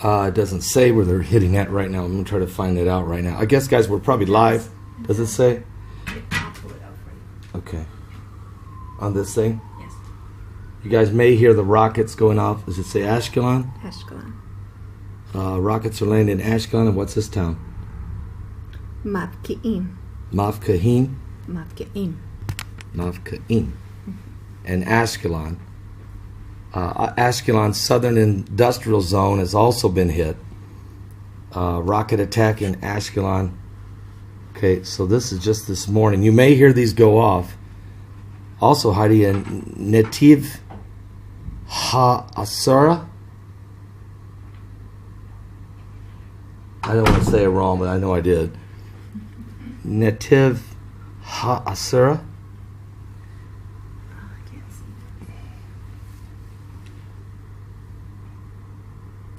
It doesn't say where they're hitting at right now. I'm going to try to find it out right now. I guess, guys, we're probably live. Does it say? I'll pull it out for you. Okay. On this thing? Yes. You guys may hear the rockets going off. Does it say Ashkelon? Ashkelon. Rockets are landing in Ashkelon. And what's this town? Mavki'im. Mavkahim? Mavki'im. Mavkahim. And Ashkelon. Ashkelon's southern industrial zone has also been hit. Rocket attack in Ashkelon. Okay, so this is just this morning. You may hear these go off. Also, Heidi, in Netiv HaAsura. I don't want to say it wrong, but I know I did. Netiv HaAsura.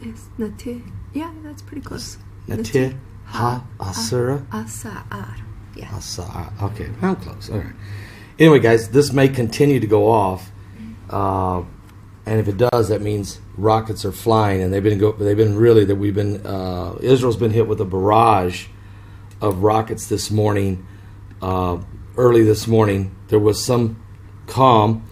It's Natir. Yeah, that's pretty close. Natir HaAsura. Asa'ar. Yeah. Asa'ar. Okay, I'm close. All right. Anyway, guys, this may continue to go off, and if it does, that means rockets are flying, and Israel's been hit with a barrage of rockets this morning. Early this morning, there was some calm.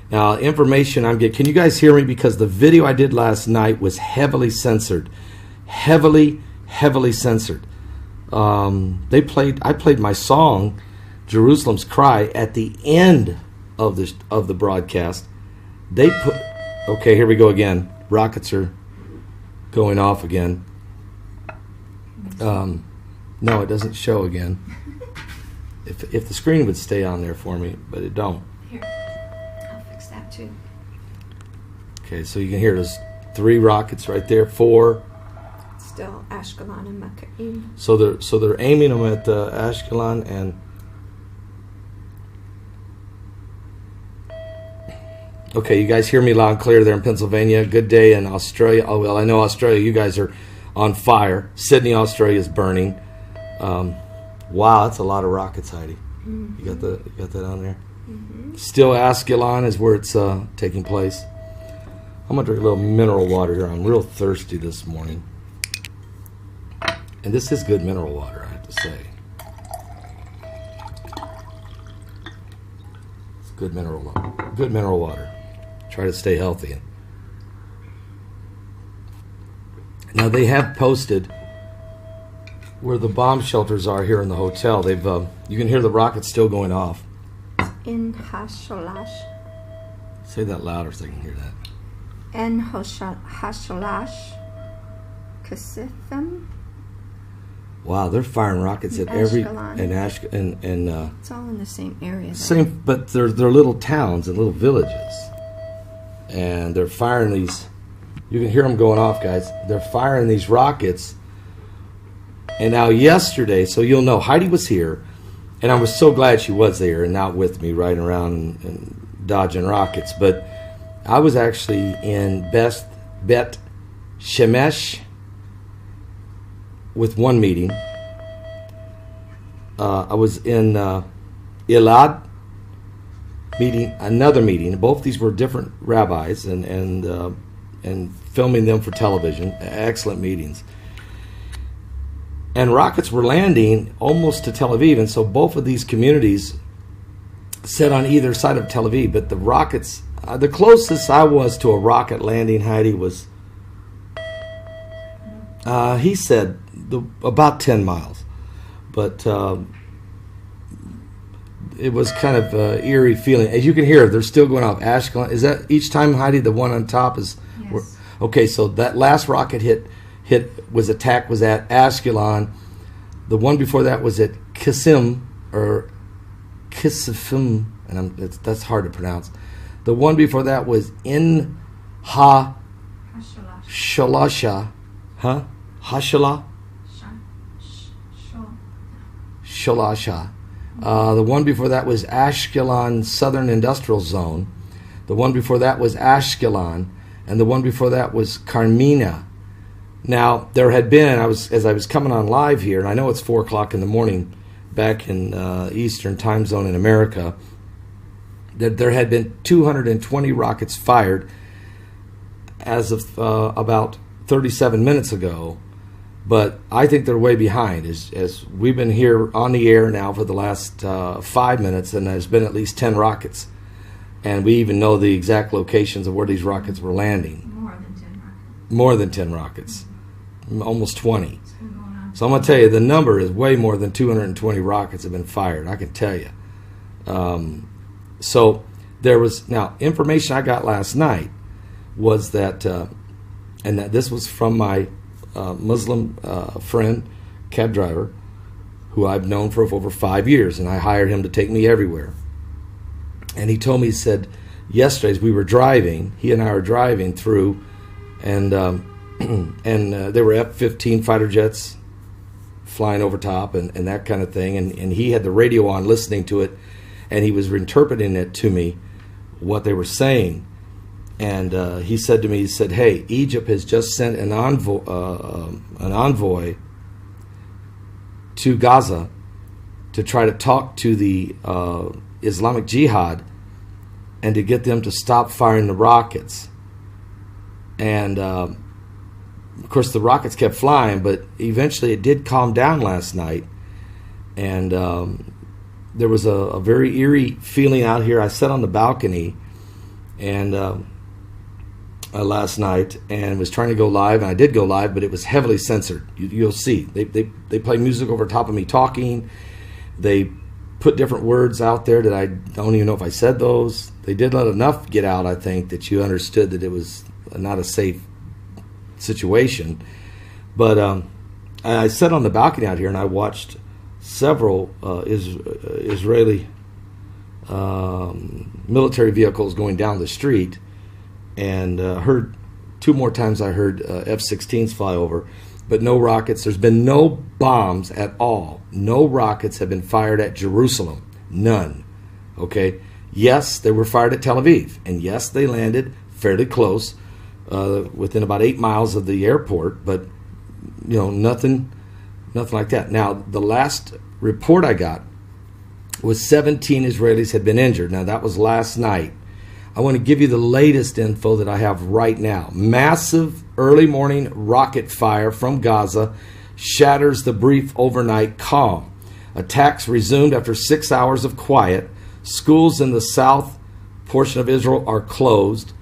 Now, information I'm getting. Can you guys hear me? Because the video I did last night was heavily censored. Heavily censored. I played my song, Jerusalem's Cry, at the end of the broadcast. They put. Okay, here we go again. Rockets are going off again. No, it doesn't show again. If the screen would stay on there for me, but it don't. Here, I'll fix that too. Okay, so you can hear there's 3 rockets right there, 4. Still Ashkelon and Mavki'im. So they're aiming them at Ashkelon and. Okay, you guys hear me loud and clear there in Pennsylvania. Good day in Australia. Oh, well, I know Australia, you guys are on fire. Sydney, Australia is burning. Wow, that's a lot of rockets, Heidi. Mm-hmm. You got that on there? Mm-hmm. Still Ashkelon is where it's taking place. I'm going to drink a little mineral water here. I'm real thirsty this morning. And this is good mineral water, I have to say. It's good mineral water. Good mineral water. Try to stay healthy. Now they have posted where the bomb shelters are here in the hotel. They've you can hear the rockets still going off. In Hasholash. Say that louder so I can hear that. In Hasholash. Kasithim. Wow, they're firing rockets at every and it's all in the same area. Same, but they're little towns and little villages, and they're firing these. You can hear them going off, guys. They're firing these rockets. And now yesterday, so you'll know, Heidi was here, and I was so glad she was there and not with me riding around and dodging rockets. But I was actually in Bet Shemesh with one meeting. I was in Elad meeting, another meeting. Both these were different rabbis and filming them for television. Excellent meetings. And rockets were landing almost to Tel Aviv, and so both of these communities sit on either side of Tel Aviv. But the rockets, the closest I was to a rocket landing, Heidi, was he said about 10 miles. But it was kind of an eerie feeling. As you can hear, they're still going off. Ashkelon, is that each time, Heidi, the one on top is? Yes. Okay, so that last rocket was at Ashkelon. The one before that was at Kissim, or Kisifim, and that's hard to pronounce. The one before that was in Shalasha, huh? Hashala? Shalasha. The one before that was Ashkelon Southern Industrial Zone. The one before that was Ashkelon, and the one before that was Carmina. Now, there had been, as I was coming on live here, and I know it's 4 o'clock in the morning back in Eastern time zone in America, that there had been 220 rockets fired as of about 37 minutes ago, but I think they're way behind. As we've been here on the air now for the last 5 minutes, and there's been at least 10 rockets. And we even know the exact locations of where these rockets were landing. More than 10 rockets. Almost 20. So I'm going to tell you, the number is way more than 220 rockets have been fired. I can tell you. So there was, now, information I got last night was that, and that this was from my Muslim friend, cab driver, who I've known for over 5 years, and I hired him to take me everywhere. And he told me, he said, yesterday as we were driving, he and I were driving through, and there were F-15 fighter jets flying over top and that kind of thing, and he had the radio on listening to it, and he was interpreting it to me, what they were saying. And he said to me, he said, hey, Egypt has just sent an envoy to Gaza to try to talk to the Islamic Jihad and to get them to stop firing the rockets. And of course the rockets kept flying, but eventually it did calm down last night, and there was a very eerie feeling out here. I sat on the balcony and last night and was trying to go live, and I did go live, but it was heavily censored. You'll see they play music over top of me talking. They put different words out there that I don't even know if I said those. They did let enough get out, I think, that you understood that it was not a safe situation. But I sat on the balcony out here and I watched several Israeli military vehicles going down the street, and heard 2 more times I heard F-16s fly over, but no rockets. There's been no bombs at all. No rockets have been fired at Jerusalem. None. Okay? Yes, they were fired at Tel Aviv, and yes, they landed fairly close, within about 8 miles of the airport, but nothing like that. Now, the last report I got was 17 Israelis had been injured. Now, that was last night. I want to give you the latest info that I have right now. Massive early morning rocket fire from Gaza shatters the brief overnight calm. Attacks resumed after 6 hours of quiet. Schools in the south portion of Israel are closed.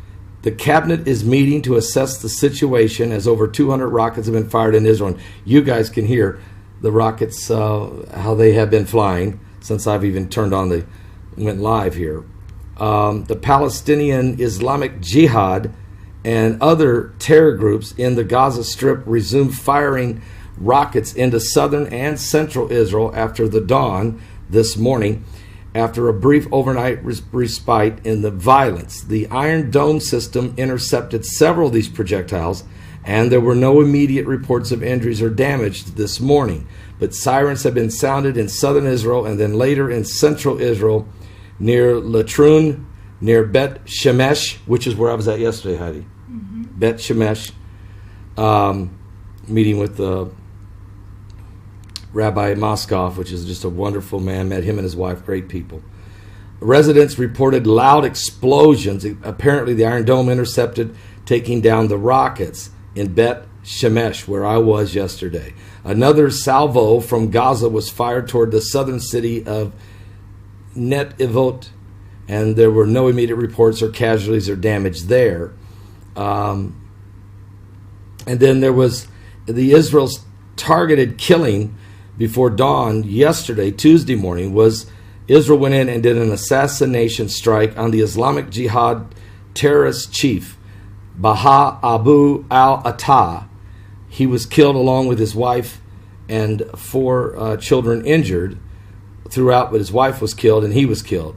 The cabinet is meeting to assess the situation as over 200 rockets have been fired in Israel. And you guys can hear the rockets, how they have been flying since I've even went live here. The Palestinian Islamic Jihad and other terror groups in the Gaza Strip resumed firing rockets into southern and central Israel after the dawn this morning. After a brief overnight respite in the violence, the Iron Dome system intercepted several of these projectiles, and there were no immediate reports of injuries or damage this morning. But sirens have been sounded in southern Israel and then later in central Israel near Latrun, near Bet Shemesh, which is where I was at yesterday, Heidi. Mm-hmm. Bet Shemesh, meeting with Rabbi Moskov, which is just a wonderful man. Met him and his wife, great people. Residents reported loud explosions. Apparently, the Iron Dome intercepted taking down the rockets in Bet Shemesh, where I was yesterday. Another salvo from Gaza was fired toward the southern city of Netivot, and there were no immediate reports or casualties or damage there. And then there was the Israel's targeted killing before dawn yesterday, Tuesday morning, was Israel went in and did an assassination strike on the Islamic Jihad terrorist chief, Baha Abu al-Attah. He was killed along with his wife and 4 children injured throughout, but his wife was killed and he was killed.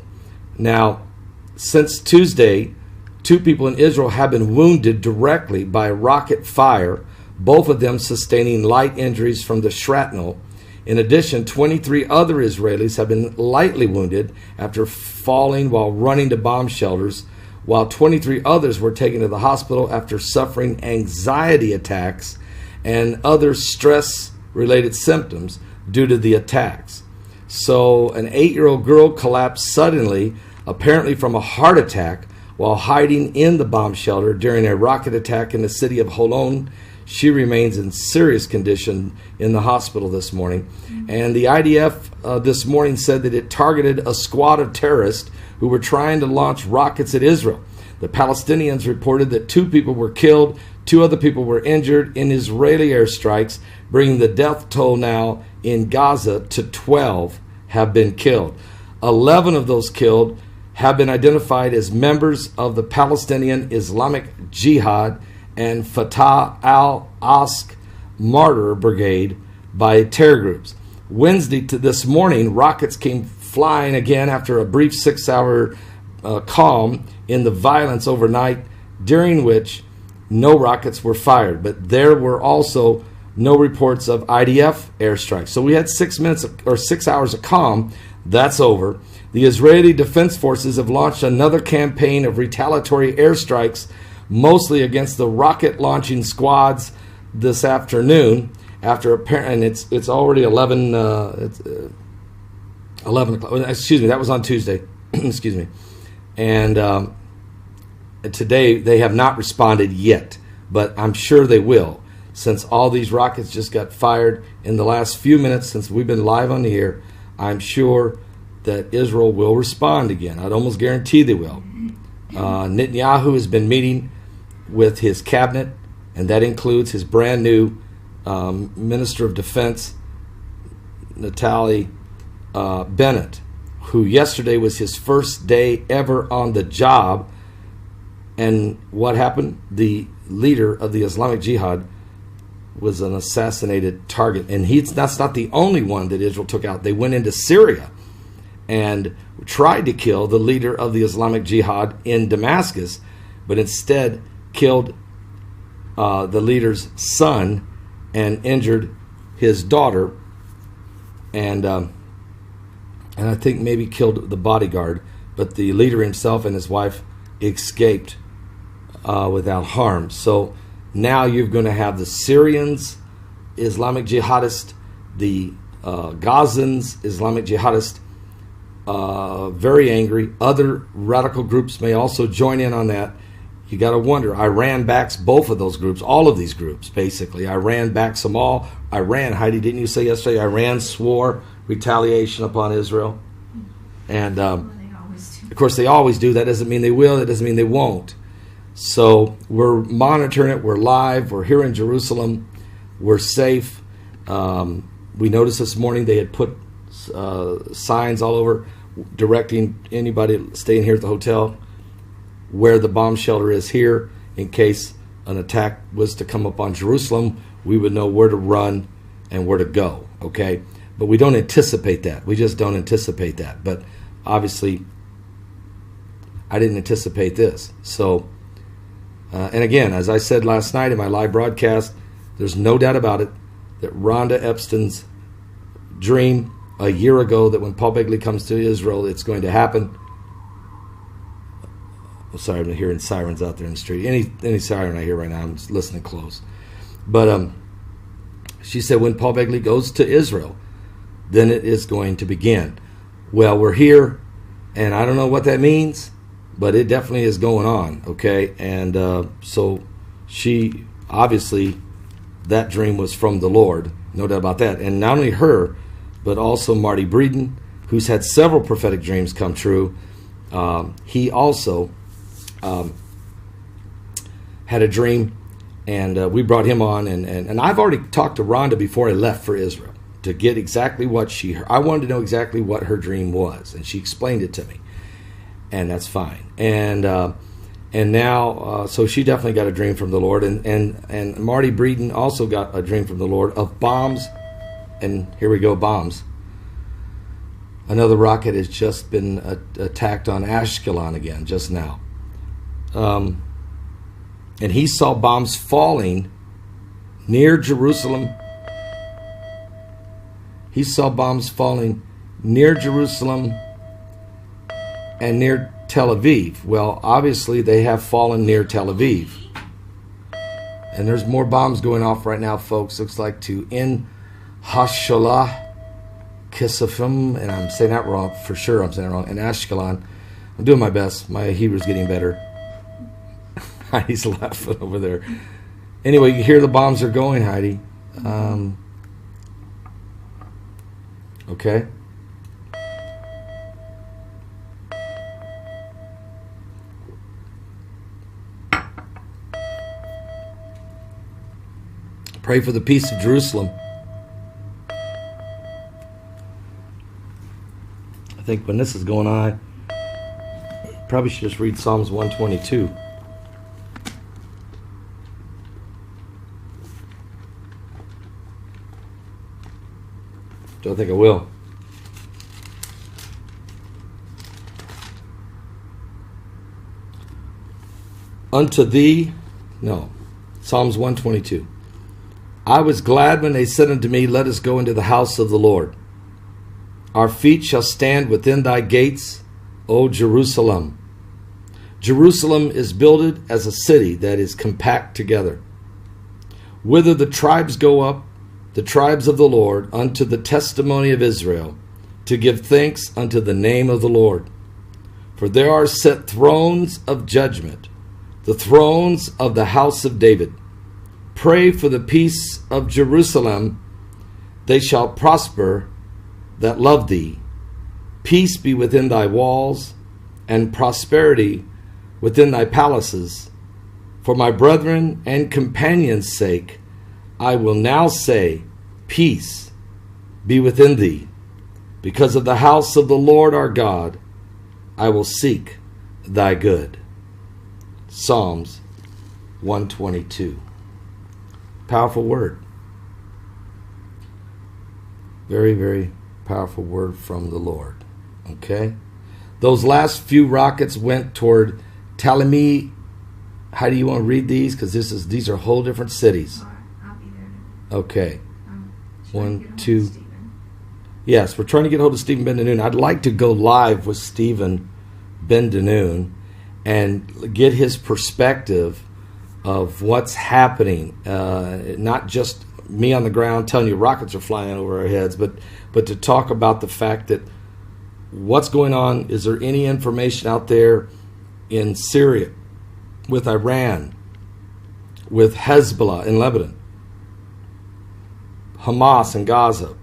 Now, since Tuesday, 2 people in Israel have been wounded directly by rocket fire, both of them sustaining light injuries from the shrapnel. In addition, 23 other Israelis have been lightly wounded after falling while running to bomb shelters, while 23 others were taken to the hospital after suffering anxiety attacks and other stress-related symptoms due to the attacks. So an 8-year-old girl collapsed suddenly, apparently from a heart attack, while hiding in the bomb shelter during a rocket attack in the city of Holon She remains in serious condition in the hospital this morning. And the IDF this morning said that it targeted a squad of terrorists who were trying to launch rockets at Israel. The Palestinians reported that 2 people were killed, 2 other people were injured in Israeli airstrikes, bringing the death toll now in Gaza to 12 have been killed. 11 of those killed have been identified as members of the Palestinian Islamic Jihad and Fatah al-Aqsa Martyr Brigade by terror groups. Wednesday to this morning, rockets came flying again after a brief 6-hour calm in the violence overnight, during which no rockets were fired. But there were also no reports of IDF airstrikes. So we had 6 hours of calm. That's over. The Israeli Defense Forces have launched another campaign of retaliatory airstrikes, mostly against the rocket launching squads this afternoon. After and it's already 11 o'clock. Excuse me, that was on Tuesday. Excuse me. And today they have not responded yet, but I'm sure they will, since all these rockets just got fired in the last few minutes since we've been live on the air. I'm sure that Israel will respond again. I'd almost guarantee they will. Netanyahu has been meeting with his cabinet, and that includes his brand new Minister of Defense, Naftali Bennett, who yesterday was his first day ever on the job. And what happened? The leader of the Islamic Jihad was an assassinated target. And that's not the only one that Israel took out. They went into Syria and tried to kill the leader of the Islamic Jihad in Damascus, but instead killed the leader's son and injured his daughter, and I think maybe killed the bodyguard. But the leader himself and his wife escaped without harm. So now you're going to have the Syrians, Islamic jihadists, the Gazans, Islamic jihadists, very angry. Other radical groups may also join in on that. You got to wonder. Iran backs both of those groups, all of these groups, basically. Iran backs them all. Iran, Heidi, didn't you say yesterday, Iran swore retaliation upon Israel? And, of course, they always do. That doesn't mean they will. That doesn't mean they won't. So we're monitoring it. We're live. We're here in Jerusalem. We're safe. We noticed this morning they had put signs all over directing anybody staying here at the hotel where the bomb shelter is here, in case an attack was to come up on Jerusalem. We would know where to run and where to go, okay? But we don't anticipate that. We just don't anticipate that. But obviously, I didn't anticipate this. So, and again, as I said last night in my live broadcast, there's no doubt about it that Rhonda Epstein's dream a year ago, that when Paul Begley comes to Israel, it's going to happen. Oh, sorry, I'm hearing sirens out there in the street. Any siren I hear right now, I'm just listening close. But she said when Paul Begley goes to Israel, then it is going to begin. Well, we're here, and I don't know what that means, but it definitely is going on, okay? And so she, obviously, that dream was from the Lord, no doubt about that. And not only her, but also Marty Breeden, who's had several prophetic dreams come true. He also had a dream, and we brought him on. And I've already talked to Rhonda before I left for Israel to get exactly what she heard. I wanted to know exactly what her dream was, and she explained it to me. And that's fine. And now, so she definitely got a dream from the Lord. And Marty Breeden also got a dream from the Lord of bombs. And here we go, bombs. Another rocket has just been attacked on Ashkelon again, just now. And he saw bombs falling near Jerusalem. He saw bombs falling near Jerusalem and near Tel Aviv. Well, obviously they have fallen near Tel Aviv. And there's more bombs going off right now, folks. Looks like to in Hashalah Kisafim, and I'm saying that wrong for sure. I'm saying it wrong. In Ashkelon, I'm doing my best. My Hebrew's getting better. He's laughing over there. Anyway, you hear the bombs are going, Heidi. Okay. Pray for the peace of Jerusalem. I think when this is going on, I probably should just read Psalms 122. Don't think I will. Unto thee, no, Psalms 122. I was glad when they said unto me, let us go into the house of the Lord. Our feet shall stand within thy gates, O Jerusalem. Jerusalem is builded as a city that is compact together. Whither the tribes go up, the tribes of the Lord, unto the testimony of Israel, to give thanks unto the name of the Lord. For there are set thrones of judgment, the thrones of the house of David. Pray for the peace of Jerusalem. They shall prosper that love thee. Peace be within thy walls, and prosperity within thy palaces. For my brethren and companions' sake, I will now say, peace be within thee. Because of the house of the Lord our God, I will seek thy good. Psalms 122. Powerful word. Very, very powerful word from the Lord. Okay? Those last few rockets went toward Talimi. How do you want to read these? Because these are whole different cities. I'll be there. Okay. 1, 2. Yes, we're trying to get hold of Stephen Ben-Danoon. I'd like to go live with Stephen Ben-Danoon and get his perspective of what's happening. Not just me on the ground telling you rockets are flying over our heads, but to talk about the fact that what's going on. Is there any information out there in Syria, with Iran, with Hezbollah in Lebanon, Hamas in Gaza?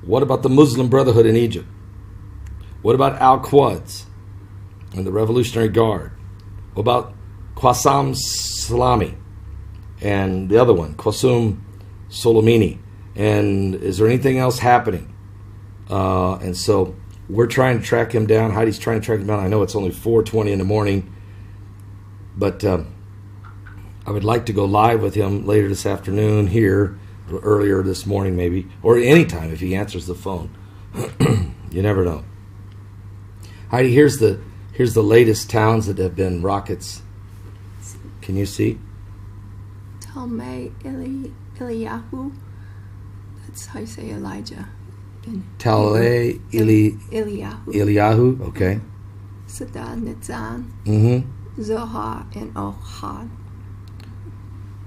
What about the Muslim Brotherhood in Egypt? What about Al-Quds and the Revolutionary Guard? What about Qassam Salami and the other one, Qasem Soleimani? And is there anything else happening? And so we're trying to track him down. Heidi's trying to track him down. I know it's only 4:20 in the morning, but I would like to go live with him later this afternoon here, or earlier this morning maybe, or anytime if he answers the phone. You never know. Heidi, here's the latest towns that have been rockets. Can you see? Talmay Eliyahu. That's how you say Elijah. Talmay Eliyahu. Okay. Sadan Nitzan. Mm-hmm. Zohar and Ohad.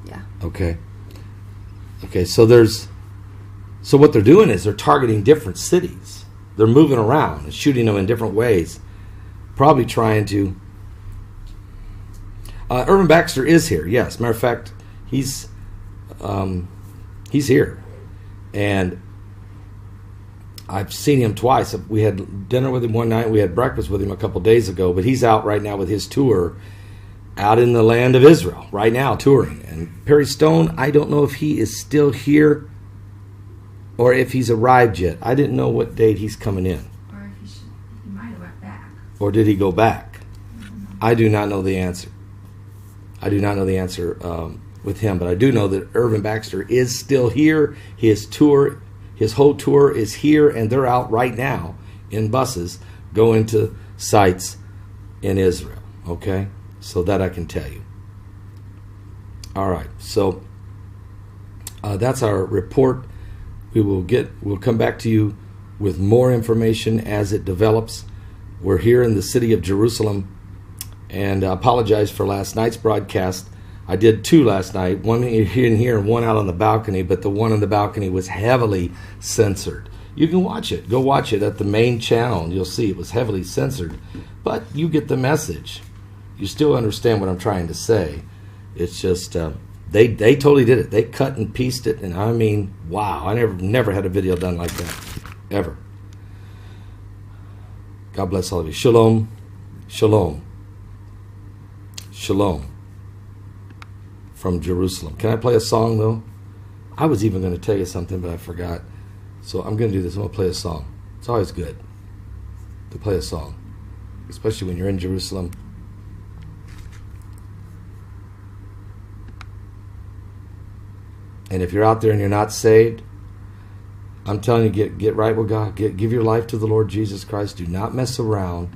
Yeah. Okay. Okay, so what they're doing is they're targeting different cities. They're moving around and shooting them in different ways. Probably trying to... Irvin Baxter is here, yes. Matter of fact, he's here. And I've seen him twice. We had dinner with him one night. We had breakfast with him a couple days ago. But he's out right now with his tour out in the land of Israel right now, touring. And Perry Stone, I don't know if he is still here or if he's arrived yet. I didn't know what date he's coming in. Or if he might have went back. Or did he go back? I do not know the answer. I do not know the answer with him, but I do know that Irvin Baxter is still here. His whole tour is here, and they're out right now in buses going to sites in Israel. Okay? So that I can tell you. All right. So that's our report. We'll come back to you with more information as it develops. We're here in the city of Jerusalem, and I apologize for last night's broadcast. I did two last night, one in here and one out on the balcony, but the one on the balcony was heavily censored. You can watch it. Go watch it at the main channel, and you'll see it was heavily censored. But you get the message. You still understand what I'm trying to say. It's just They totally did it. They cut and pieced it, and I mean, wow! I never had a video done like that, ever. God bless all of you. Shalom, shalom, shalom. From Jerusalem. Can I play a song though? I was even going to tell you something, but I forgot. So I'm going to do this. I'm going to play a song. It's always good to play a song, especially when you're in Jerusalem. And if you're out there and you're not saved, I'm telling you, get right with God. Give your life to the Lord Jesus Christ. Do not mess around.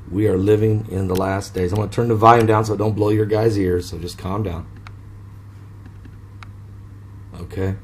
We are living in the last days. I'm going to turn the volume down so it don't blow your guys' ears, so just calm down. Okay?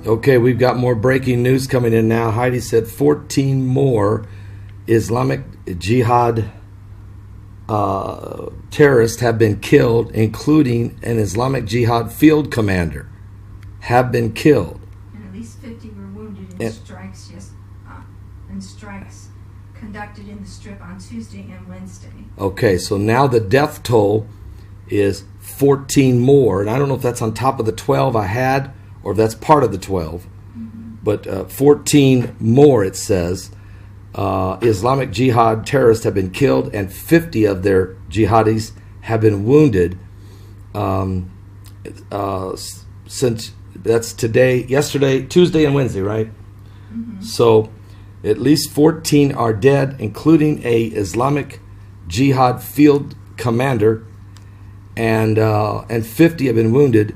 Okay, we've got more breaking news coming in now. Heidi said 14 more Islamic Jihad terrorists have been killed, including an Islamic Jihad field commander, have been killed. And at least 50 were wounded in strikes conducted in the Strip on Tuesday and Wednesday. Okay, so now the death toll is 14 more, and I don't know if that's on top of the 12 I had, or if that's part of the 12, but 14 more, it says, Islamic Jihad terrorists have been killed, and 50 of their jihadis have been wounded since that's yesterday, Tuesday and Wednesday, right? So at least 14 are dead, including a Islamic Jihad field commander, and 50 have been wounded.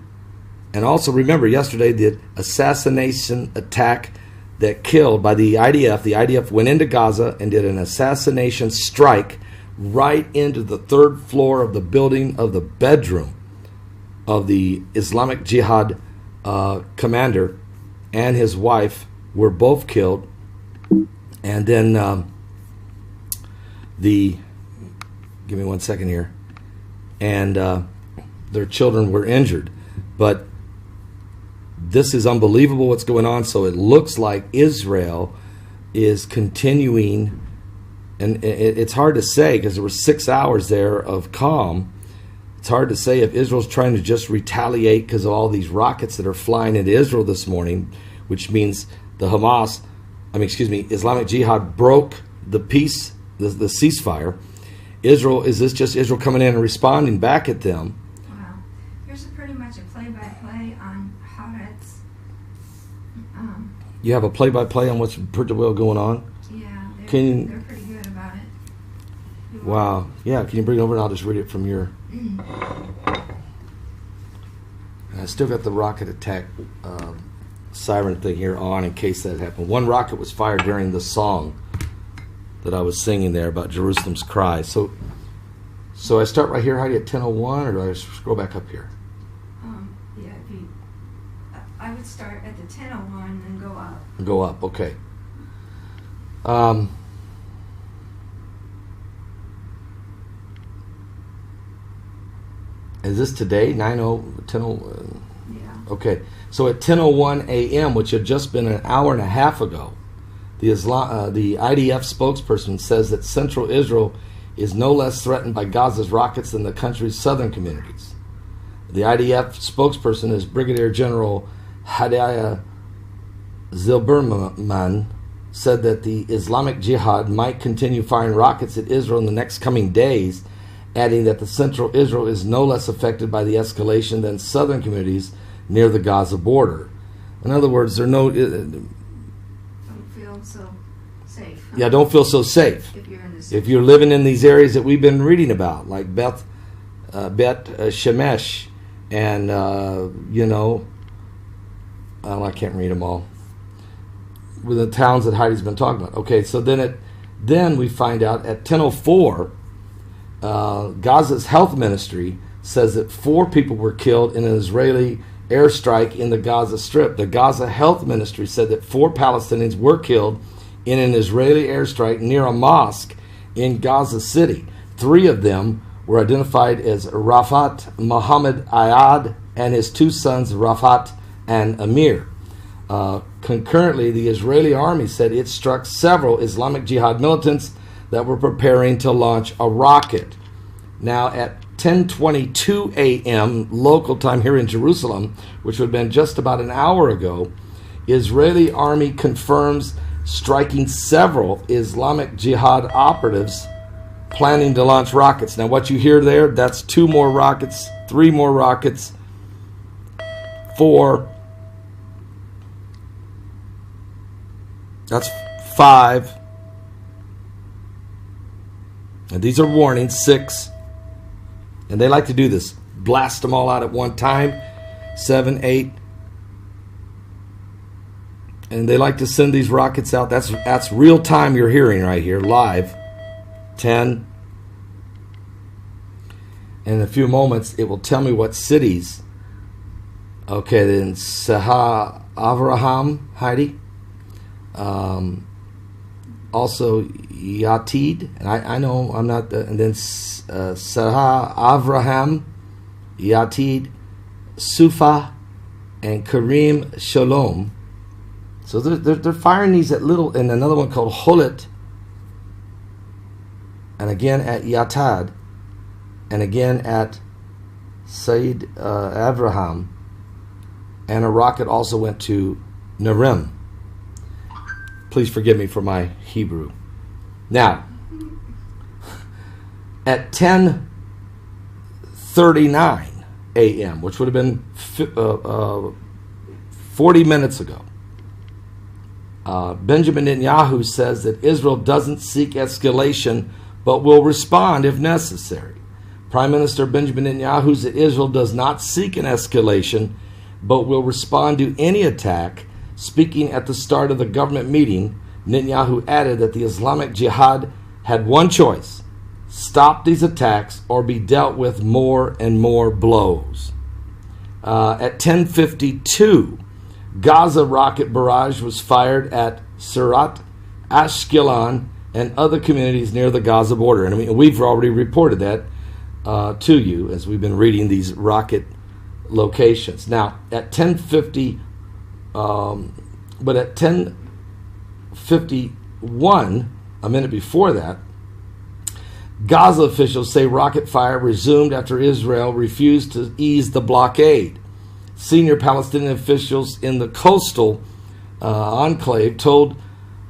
And also remember yesterday the assassination attack that killed by the IDF. The IDF went into Gaza and did an assassination strike right into the third floor of the building of the bedroom of the Islamic Jihad commander and his wife were both killed. And then give me 1 second here, and their children were injured. But this is unbelievable what's going on. So it looks like Israel is continuing, and it's hard to say because there were 6 hours there of calm. It's hard to say if Israel's trying to just retaliate because of all these rockets that are flying into Israel this morning, which means the Islamic Jihad broke the peace, the ceasefire. Is this just Israel coming in and responding back at them? Wow. Here's pretty much a play-by-play on Haaretz. You have a play-by-play on what's pretty well going on? Yeah, they're pretty good about it. Wow. Yeah, can you bring it over and I'll just read it from your... I still got the rocket attack siren thing here on in case that happened. 1 rocket was fired during the song that I was singing there about Jerusalem's cry. So I start right here, Heidi, at 10:01, or do I scroll back up here? Yeah, I would start at the 10:01 and go up. Go up, okay. Is this today? 10:00? Yeah. Okay. So at 10:01 a.m., which had just been an hour and a half ago, the IDF spokesperson says that central Israel is no less threatened by Gaza's rockets than the country's southern communities. The IDF spokesperson is Brigadier General Hadaya Zilberman, said that the Islamic Jihad might continue firing rockets at Israel in the next coming days, adding that the central Israel is no less affected by the escalation than southern communities near the Gaza border. In other words, don't feel so safe. Yeah, don't feel so safe. If you're in this. If you're living in these areas that we've been reading about, like Bet Shemesh, and I can't read them all. With the towns that Heidi's been talking about. Okay, so then we find out at 10:04. Gaza's health ministry says that 4 people were killed in an Israeli airstrike in the Gaza Strip. The Gaza health ministry said that 4 Palestinians were killed in an Israeli airstrike near a mosque in Gaza City. 3 of them were identified as Rafat Mohammed Ayad and his 2 sons Rafat and Amir. Concurrently, the Israeli army said it struck several Islamic Jihad militants that were preparing to launch a rocket. Now at 10:22 a.m. local time here in Jerusalem, which would have been just about an hour ago, Israeli army confirms striking several Islamic Jihad operatives planning to launch rockets. Now what you hear there, that's 2 more rockets, 3 more rockets, 4, that's 5. And these are warnings, 6. And they like to do this. Blast them all out at one time. 7, 8. And they like to send these rockets out. That's real time you're hearing right here, live. 10. And in a few moments, it will tell me what cities. Okay, then Sahah Avraham, Heidi. Also Yatid, and I know I'm not, and then Sarah Avraham, Yatid, Sufa, and Karim Shalom. So they're firing these at little, and another one called Holit, and again at Yatad, and again at Said Avraham, and a rocket also went to Narim. Please forgive me for my Hebrew. Now, at 10:39 a.m., which would have been 40 minutes ago, Benjamin Netanyahu says that Israel doesn't seek escalation, but will respond if necessary. Prime Minister Benjamin Netanyahu said Israel does not seek an escalation, but will respond to any attack. Speaking at the start of the government meeting, Netanyahu added that the Islamic Jihad had one choice: stop these attacks or be dealt with more and more blows. At 10:52, Gaza rocket barrage was fired at Surat, Ashkelon, and other communities near the Gaza border. And I mean, we've already reported that to you as we've been reading these rocket locations. Now, at 10:50, but at 10:51, a minute before that, Gaza officials say rocket fire resumed after Israel refused to ease the blockade. Senior Palestinian officials in the coastal enclave told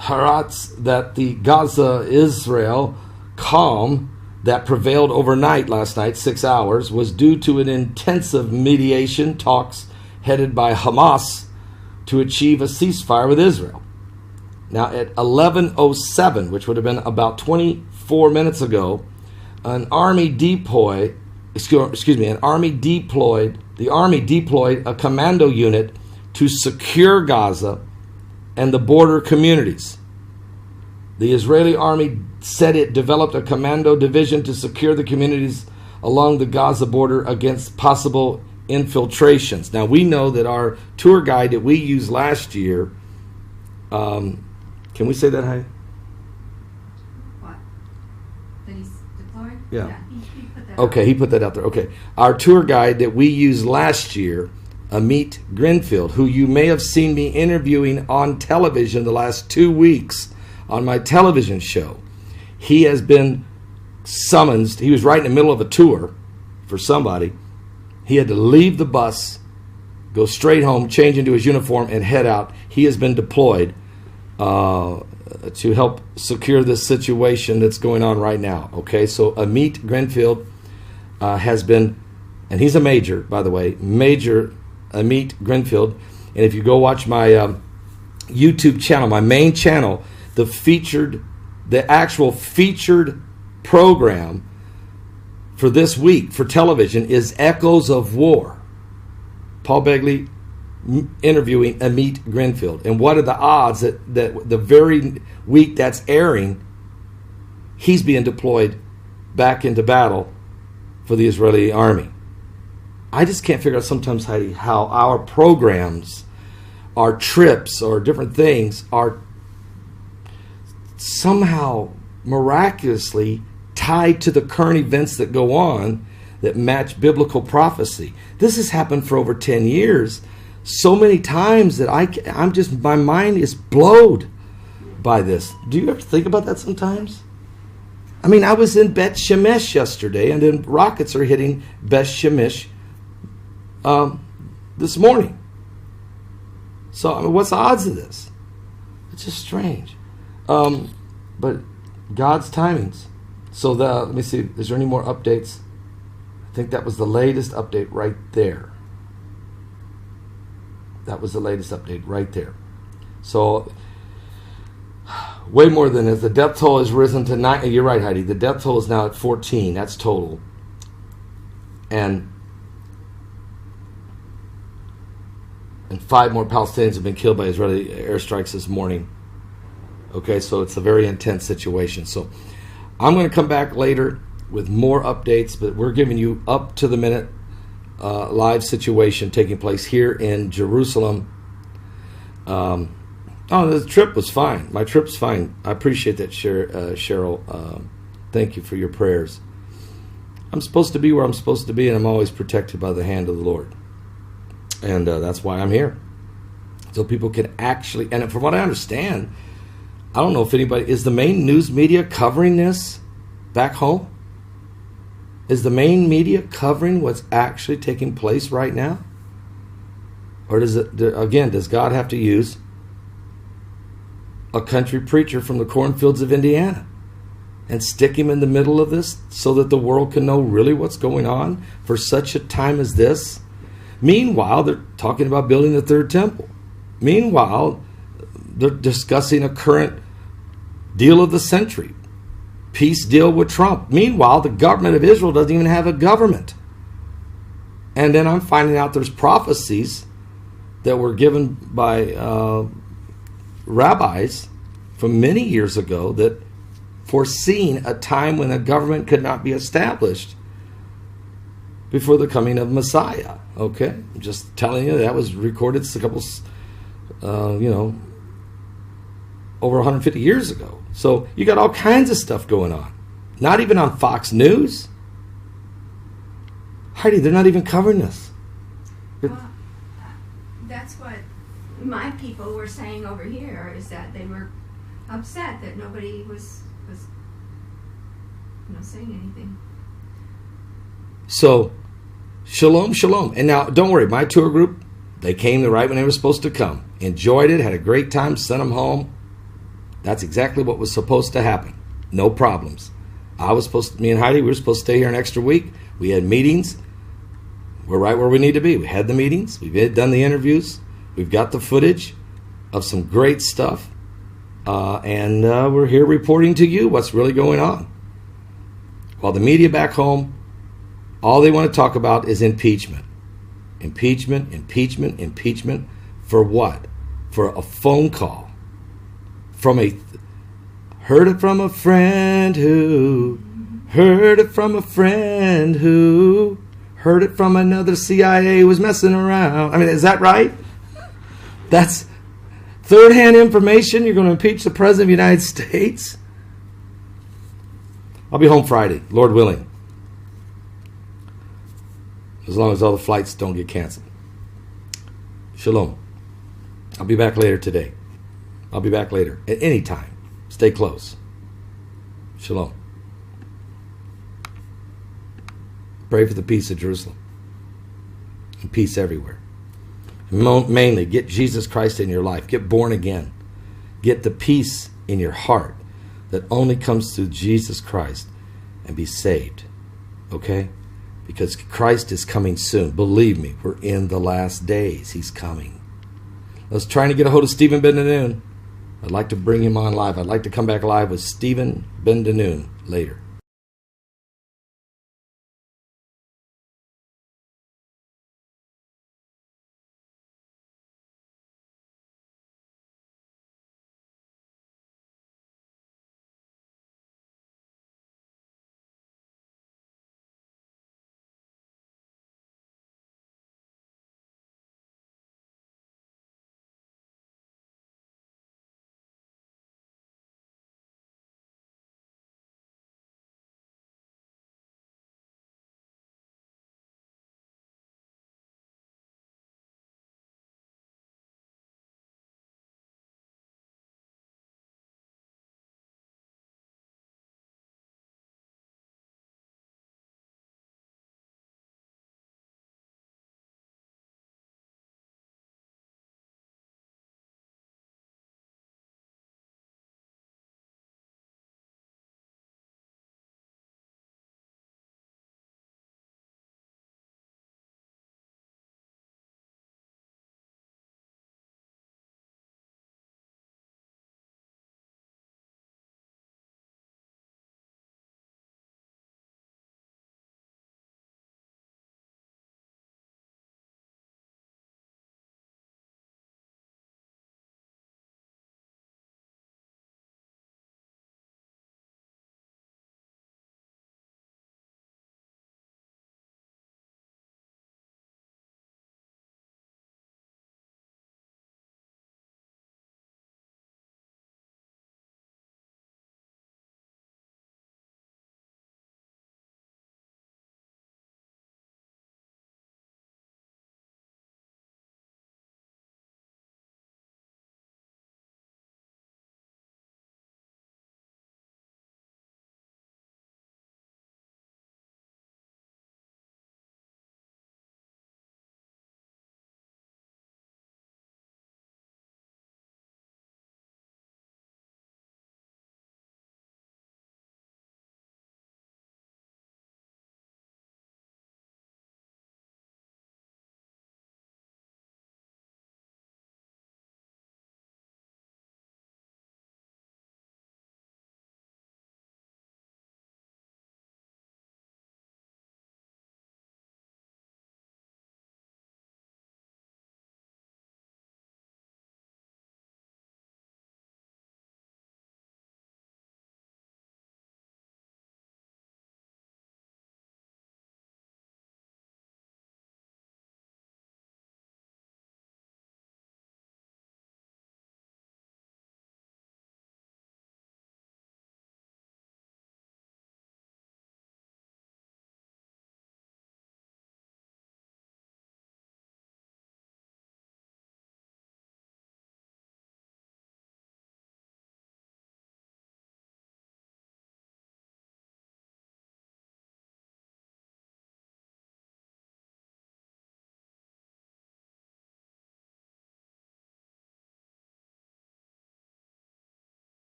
Haaretz that the Gaza-Israel calm that prevailed overnight last night, 6 hours, was due to an intensive mediation talks headed by Hamas to achieve a ceasefire with Israel. Now, at 11:07, which would have been about 24 minutes ago, the army deployed a commando unit to secure Gaza and the border communities. The Israeli army said it developed a commando division to secure the communities along the Gaza border against possible infiltrations. Now, we know that our tour guide that we used last year, can we say that, Heidi? What? That he's deployed? Yeah. He put that Okay, out. he put that out there. Okay. Our tour guide that we used last year, Amit Grinfield, who you may have seen me interviewing on television the last 2 weeks on my television show. He has been summoned. He was right in the middle of a tour for somebody. He had to leave the bus, go straight home, change into his uniform, and head out. He has been deployed to help secure this situation that's going on right now. Okay, so Amit Grinfield has been, and he's a major, by the way, Major Amit Grinfield. And if you go watch my YouTube channel, my main channel, the actual featured program for this week for television is Echoes of War. Paul Begley interviewing Amit Grinfield. And what are the odds that the very week that's airing, he's being deployed back into battle for the Israeli army? I just can't figure out sometimes, Heidi, how our programs, our trips, or different things are somehow miraculously tied to the current events that go on that match biblical prophecy. This has happened for over 10 years, so many times that I'm just, my mind is blowed by this. Do you ever think about that sometimes? I mean, I was in Bet Shemesh yesterday, and then rockets are hitting Bet Shemesh this morning. So, I mean, what's the odds of this? It's just strange. But God's timings. So let me see, is there any more updates? I think that was the latest update right there. That was the latest update right there. So, way more than this. The death toll has risen to 9. You're right, Heidi. The death toll is now at 14. That's total. And 5 more Palestinians have been killed by Israeli airstrikes this morning. Okay, so it's a very intense situation. So I'm going to come back later with more updates, but we're giving you up to the minute live situation taking place here in Jerusalem. The trip was fine. My trip's fine. I appreciate that, Cheryl. Thank you for your prayers. I'm supposed to be where I'm supposed to be, and I'm always protected by the hand of the Lord. And that's why I'm here. So people can actually, and from what I understand, I don't know if anybody, is the main news media covering this back home? Is the main media covering what's actually taking place right now? Or does God have to use a country preacher from the cornfields of Indiana and stick him in the middle of this so that the world can know really what's going on for such a time as this? Meanwhile, they're talking about building the third temple. Meanwhile, they're discussing a current deal of the century, peace deal with Trump. Meanwhile, the government of Israel doesn't even have a government. And then I'm finding out there's prophecies that were given by rabbis from many years ago that foreseen a time when a government could not be established before the coming of Messiah. Okay, I'm just telling you that was recorded a couple, over 150 years ago. So you got all kinds of stuff going on. Not even on Fox News. Heidi, they're not even covering this. Well, that's what my people were saying over here, is that they were upset that nobody was saying anything. So, shalom, shalom. And now, don't worry, my tour group, they came right when they were supposed to come. Enjoyed it, had a great time, sent them home. That's exactly what was supposed to happen. No problems. Me and Heidi, we were supposed to stay here an extra week. We had meetings. We're right where we need to be. We had the meetings. We've done the interviews. We've got the footage of some great stuff. And we're here reporting to you what's really going on. While the media back home, all they want to talk about is impeachment. Impeachment, impeachment, impeachment. For what? For a phone call. Heard it from a friend who heard it from a friend who heard it from another CIA who was messing around. I mean, is that right? That's third-hand information. You're going to impeach the President of the United States? I'll be home Friday, Lord willing. As long as all the flights don't get canceled. Shalom. I'll be back later today. I'll be back later at any time. Stay close. Shalom. Pray for the peace of Jerusalem. And peace everywhere. Mainly, get Jesus Christ in your life. Get born again. Get the peace in your heart that only comes through Jesus Christ, and be saved. Okay? Because Christ is coming soon. Believe me, we're in the last days. He's coming. I was trying to get a hold of Stephen Ben-Danoon. I'd like to bring him on live. I'd like to come back live with Stephen Ben-Danoon later.